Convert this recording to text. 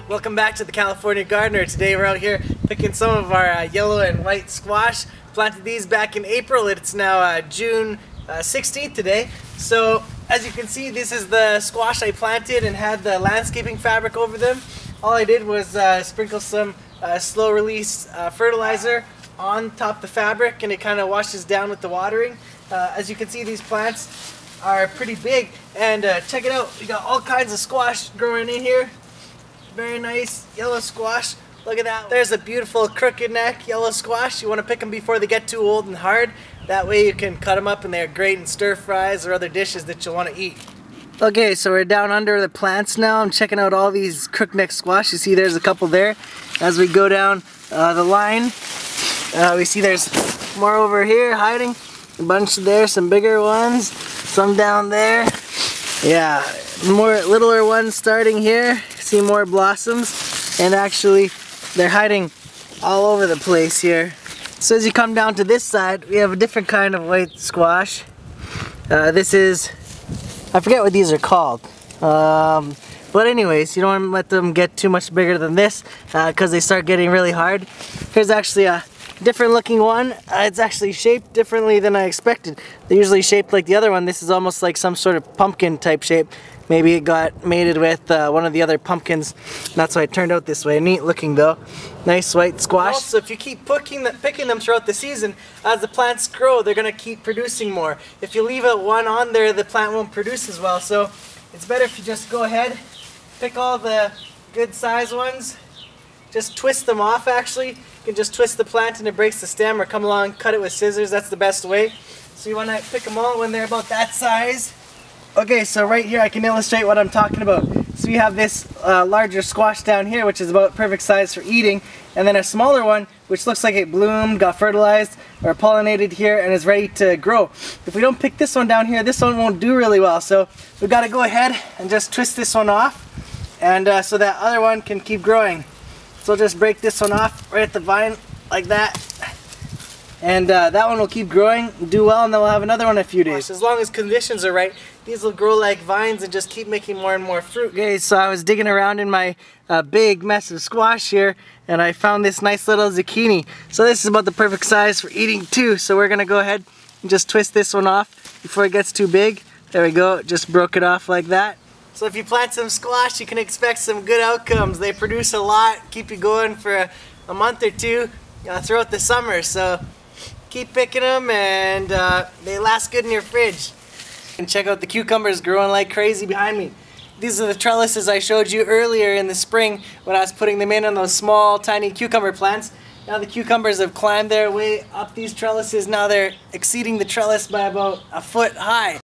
Welcome back to the California Gardener. Today we're out here picking some of our yellow and white squash. Planted these back in April. It's now June 16th today. So as you can see, this is the squash I planted and had the landscaping fabric over them. All I did was sprinkle some slow release fertilizer on top of the fabric, and it kind of washes down with the watering. As you can see, these plants are pretty big, and check it out, we got all kinds of squash growing in here. Very nice yellow squash. Look at that. There's a beautiful crooked neck yellow squash. You want to pick them before they get too old and hard. That way you can cut them up and they're great in stir fries or other dishes that you'll want to eat. Okay, so we're down under the plants now. I'm checking out all these crooked neck squash. You see there's a couple there. As we go down the line, we see there's more over here hiding. A bunch there, some bigger ones, some down there. Yeah, more littler ones starting here. See more blossoms, and actually they're hiding all over the place here. So as you come down to this side, we have a different kind of white squash. This is, I forget what these are called. But anyways, you don't want to let them get too much bigger than this because they start getting really hard. Here's actually a different looking one. It's actually shaped differently than I expected. They're usually shaped like the other one. This is almost like some sort of pumpkin type shape. Maybe it got mated with one of the other pumpkins. That's why it turned out this way. Neat looking though. Nice white squash. Also, if you keep picking them throughout the season, as the plants grow, they're going to keep producing more. If you leave one on there, the plant won't produce as well. So it's better if you just go ahead, pick all the good size ones. Just twist them off actually. You can just twist the plant and it breaks the stem, or come along, cut it with scissors. That's the best way. So you want to pick them all when they're about that size. Okay, so right here I can illustrate what I'm talking about. So we have this larger squash down here, which is about perfect size for eating, and then a smaller one which looks like it bloomed, got fertilized, or pollinated here and is ready to grow. If we don't pick this one down here, this one won't do really well. So we've got to go ahead and just twist this one off, and so that other one can keep growing. So we'll just break this one off right at the vine like that. And that one will keep growing, do well, and then we'll have another one in a few days. As long as conditions are right, these will grow like vines and just keep making more and more fruit. Okay, so I was digging around in my big mess of squash here, and I found this nice little zucchini. So this is about the perfect size for eating too. So we're gonna go ahead and just twist this one off before it gets too big. There we go, just broke it off like that. So if you plant some squash, you can expect some good outcomes. They produce a lot, keep you going for a month or two throughout the summer. So keep picking them, and they last good in your fridge. And check out the cucumbers growing like crazy behind me. These are the trellises I showed you earlier in the spring when I was putting them in on those small tiny cucumber plants. Now the cucumbers have climbed their way up these trellises. Now they're exceeding the trellis by about a foot high.